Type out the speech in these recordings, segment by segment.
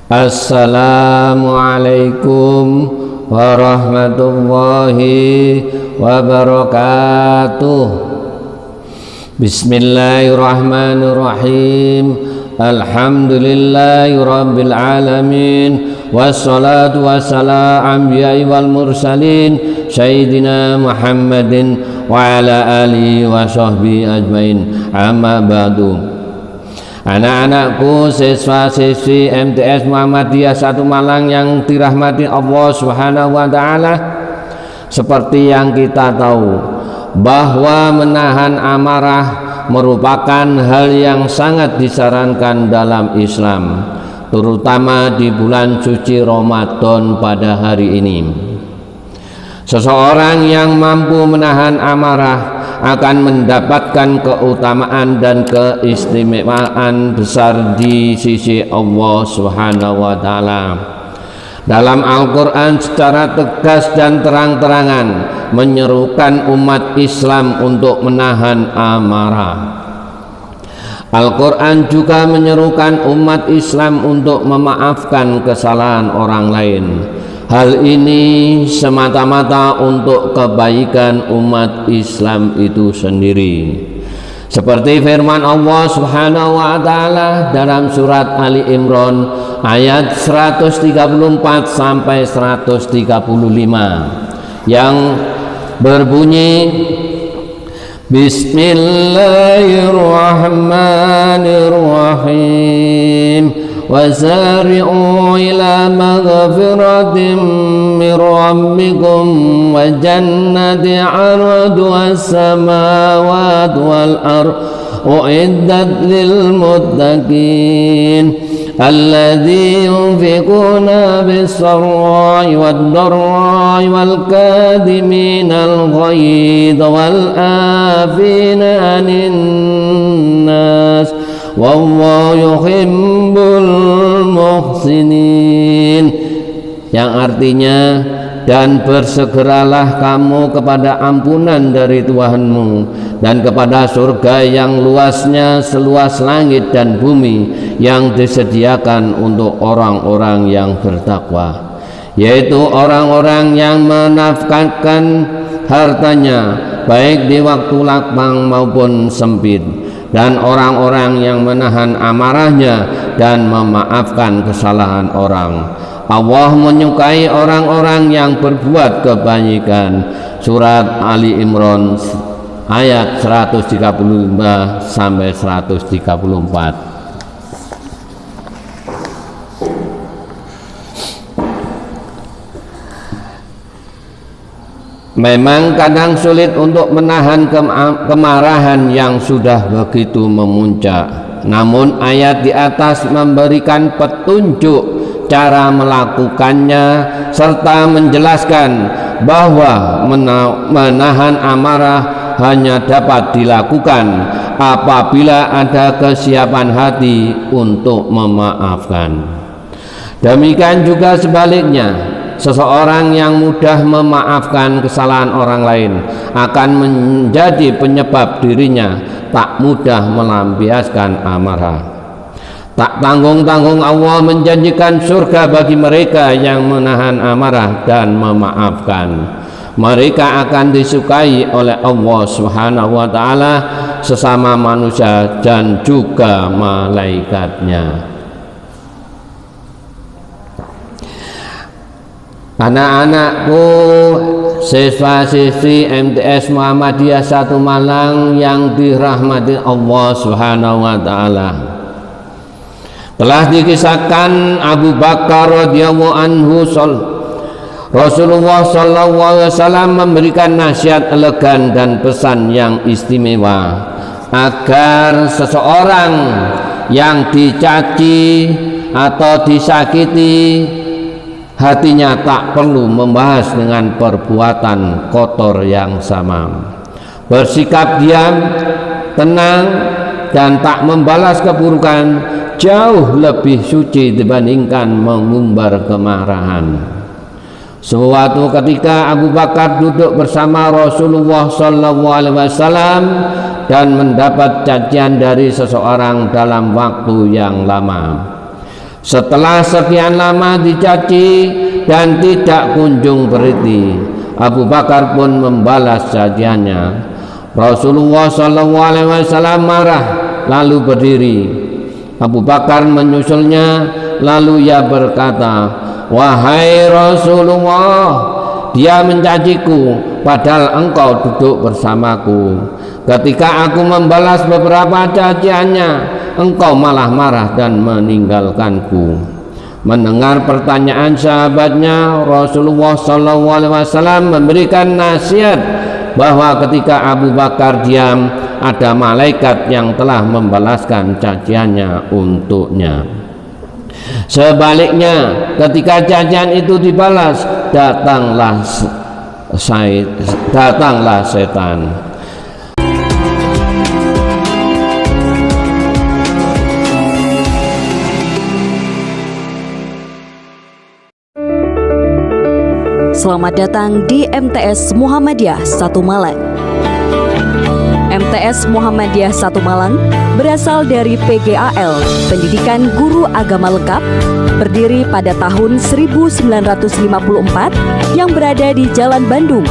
Assalamualaikum warahmatullahi wabarakatuh. Bismillahirrahmanirrahim. Alhamdulillahi rabbil alamin. Wassalatu wassalamu anbiya'i wal mursalin Sayyidina Muhammadin wa ala alihi wa sahbihi ajmain. Amma ba'du. Anak-anakku, siswa-siswi MTS Muhammadiyah 1 Malang yang dirahmati Allah Subhanahu wa taala, seperti yang kita tahu bahwa menahan amarah merupakan hal yang sangat disarankan dalam Islam, terutama di bulan suci Ramadan pada hari ini. Seseorang yang mampu menahan amarah akan mendapatkan keutamaan dan keistimewaan besar di sisi Allah Subhanahu wa taala. Dalam Al-Qur'an secara tegas dan terang-terangan menyerukan umat Islam untuk menahan amarah. Al-Qur'an juga menyerukan umat Islam untuk memaafkan kesalahan orang lain. Hal ini semata-mata untuk kebaikan umat Islam itu sendiri. Seperti firman Allah Subhanahu wa taala dalam surat Ali Imran ayat 134 sampai 135 yang berbunyi, Bismillahirrahmanirrahim. وَسَارِعُوا إِلَى مَغْفِرَةٍ مِّن رَّبِّكُمْ وَجَنَّةٍ عَرْضُهَا السَّمَاوَاتُ وَالْأَرْضُ أُعِدَّتْ لِلْمُتَّقِينَ الَّذِينَ يُنفِقُونَ بِالسَّرَّاءِ وَالضَّرَّاءِ وَالْكَاظِمِينَ الْغَيْظَ وَالْعَافِينَ عَنِ النَّاسِ Wallahu yuhibbul muhsinin, yang artinya, dan bersegeralah kamu kepada ampunan dari Tuhanmu dan kepada surga yang luasnya seluas langit dan bumi yang disediakan untuk orang-orang yang bertakwa, yaitu orang-orang yang menafkahkan hartanya baik di waktu lapang maupun sempit, dan orang-orang yang menahan amarahnya dan memaafkan kesalahan orang. Allah menyukai orang-orang yang berbuat kebaikan. Surat Ali Imran ayat 135 sampai 134. Memang kadang sulit untuk menahan kemarahan yang sudah begitu memuncak. Namun ayat di atas memberikan petunjuk cara melakukannya serta menjelaskan bahwa menahan amarah hanya dapat dilakukan apabila ada kesiapan hati untuk memaafkan. Demikian juga sebaliknya, seseorang yang mudah memaafkan kesalahan orang lain akan menjadi penyebab dirinya tak mudah melampiaskan amarah. Tak tanggung-tanggung Allah menjanjikan surga bagi mereka yang menahan amarah dan memaafkan. Mereka akan disukai oleh Allah Subhanahu wa taala, sesama manusia dan juga malaikatnya. Anak-anakku, siswa-siswi MTS Muhammadiyah 1 Malang yang dirahmati Allah Subhanahu wa taala, telah dikisahkan Abu Bakar radhiyallahu anhu, Rasulullah sallallahu alaihi wasallam memberikan nasihat elegan dan pesan yang istimewa agar seseorang yang dicaci atau disakiti hatinya tak perlu membahas dengan perbuatan kotor yang sama. Bersikap diam, tenang, dan tak membalas keburukan jauh lebih suci dibandingkan mengumbar kemarahan. Suatu ketika Abu Bakar duduk bersama Rasulullah SAW dan mendapat cacian dari seseorang dalam waktu yang lama. Setelah sekian lama dicaci dan tidak kunjung berhenti, Abu Bakar pun membalas caciannya. Rasulullah SAW marah lalu berdiri. Abu Bakar menyusulnya, lalu ia berkata, "Wahai Rasulullah, dia mencaciku padahal engkau duduk bersamaku. Ketika aku membalas beberapa caciannya, engkau malah marah dan meninggalkanku." Mendengar pertanyaan sahabatnya, Rasulullah SAW memberikan nasihat bahwa ketika Abu Bakar diam, ada malaikat yang telah membalaskan caciannya untuknya. Sebaliknya, ketika cacian itu dibalas, datanglah setan. Selamat datang di MTS Muhammadiyah 1 Malang. MTS Muhammadiyah 1 Malang berasal dari PGAL, Pendidikan Guru Agama Lengkap, berdiri pada tahun 1954 yang berada di Jalan Bandung,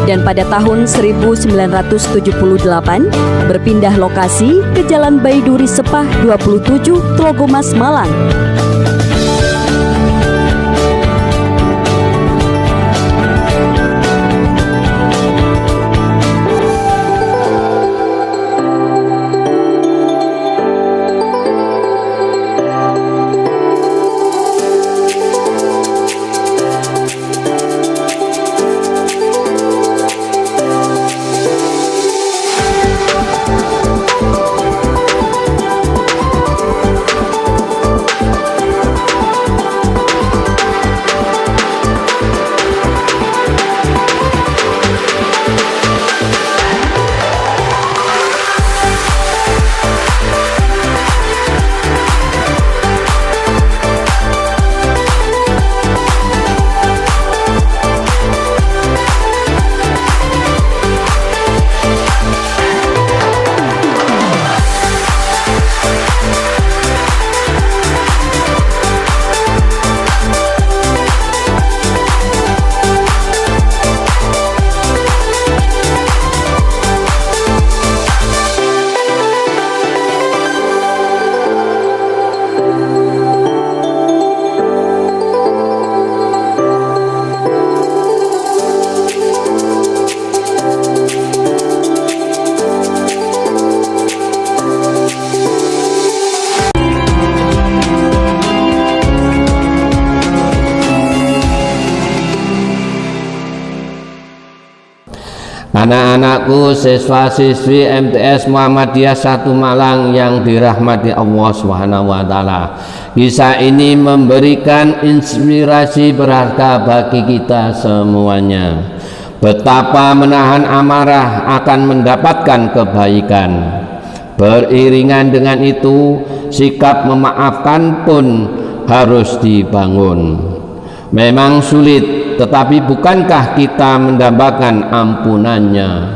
dan pada tahun 1978 berpindah lokasi ke Jalan Baiduri Sepah 27, Tlogomas, Malang. Anak-anakku, siswa-siswi MTS Muhammadiyah 1 Malang yang dirahmati Allah SWT, kisah ini memberikan inspirasi berharga bagi kita semuanya. Betapa menahan amarah akan mendapatkan kebaikan. Beriringan dengan itu, sikap memaafkan pun harus dibangun. Memang sulit, tetapi bukankah kita mendambakan ampunannya?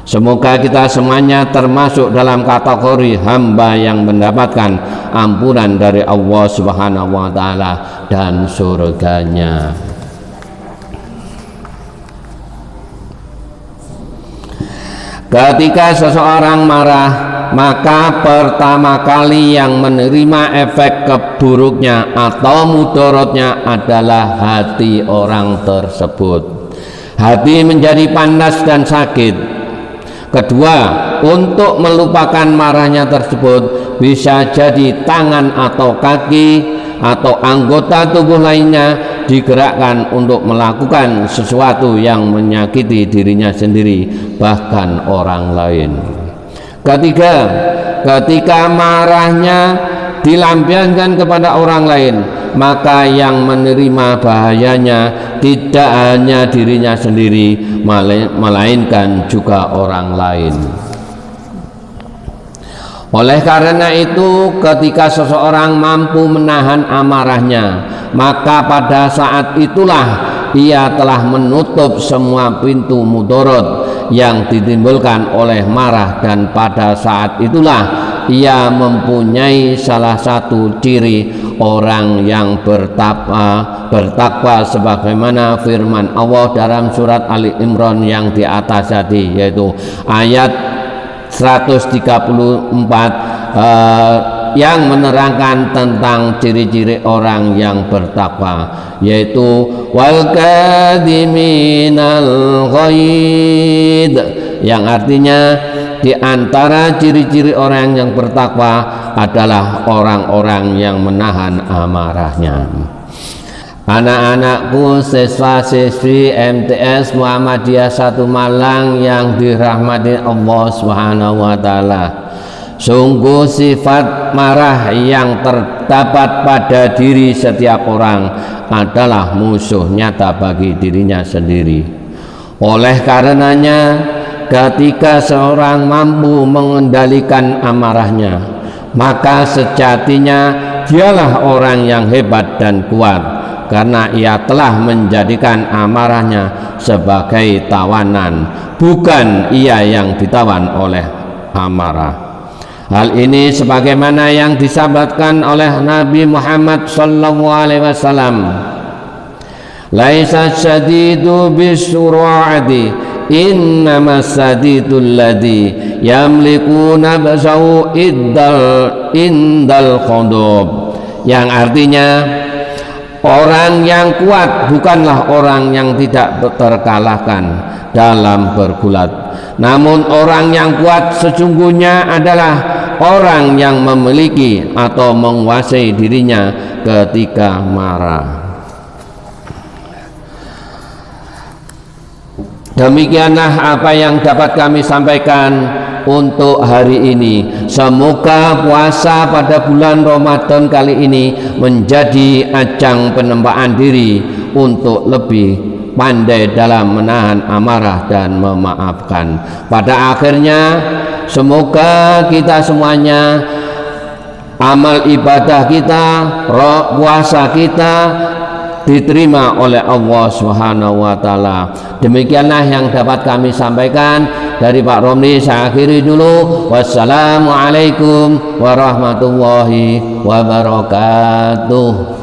Semoga kita semuanya termasuk dalam kategori hamba yang mendapatkan ampunan dari Allah Subhanahu wa Ta'ala dan surganya. Ketika seseorang marah, maka pertama kali yang menerima efek keburuknya atau mudaratnya adalah hati orang tersebut. Hati menjadi panas dan sakit. Kedua, untuk melupakan marahnya tersebut bisa jadi tangan atau kaki atau anggota tubuh lainnya digerakkan untuk melakukan sesuatu yang menyakiti dirinya sendiri, bahkan orang lain. Ketiga, ketika marahnya dilampiaskan kepada orang lain, maka yang menerima bahayanya tidak hanya dirinya sendiri, melainkan juga orang lain. Oleh karena itu, ketika seseorang mampu menahan amarahnya, maka pada saat itulah ia telah menutup semua pintu mudarat yang ditimbulkan oleh marah, dan pada saat itulah ia mempunyai salah satu ciri orang yang bertakwa sebagaimana firman Allah dalam surat Ali Imran yang di atas tadi, yaitu ayat 134 yang menerangkan tentang ciri-ciri orang yang bertakwa, yaitu wal kadhiminal ghaid, yang artinya di antara ciri-ciri orang yang bertakwa adalah orang-orang yang menahan amarahnya. Anak-anakku siswa-siswi MTS Muhammadiyah 1 Malang yang dirahmati Allah Subhanahu wa taala, sungguh sifat marah yang terdapat pada diri setiap orang adalah musuh nyata bagi dirinya sendiri. Oleh karenanya, ketika seorang mampu mengendalikan amarahnya, maka sejatinya dialah orang yang hebat dan kuat, karena ia telah menjadikan amarahnya sebagai tawanan, bukan ia yang ditawan oleh amarah. Hal ini sebagaimana yang disabdakan oleh Nabi Muhammad SAW, laisa syadidu bisur'ati, innamas sadidul ladzi yamliku nafsahu indal khudub, yang artinya orang yang kuat bukanlah orang yang tidak terkalahkan dalam bergulat, namun orang yang kuat sesungguhnya adalah orang yang memiliki atau menguasai dirinya ketika marah. Demikianlah apa yang dapat kami sampaikan untuk hari ini. Semoga puasa pada bulan Ramadan kali ini menjadi ajang penempaan diri untuk lebih pandai dalam menahan amarah dan memaafkan. Pada akhirnya, semoga kita semuanya, amal ibadah kita, puasa kita diterima oleh Allah Subhanahu wa taala. Demikianlah yang dapat kami sampaikan dari Pak Romli. Saya akhiri dulu. Wassalamualaikum warahmatullahi wabarakatuh.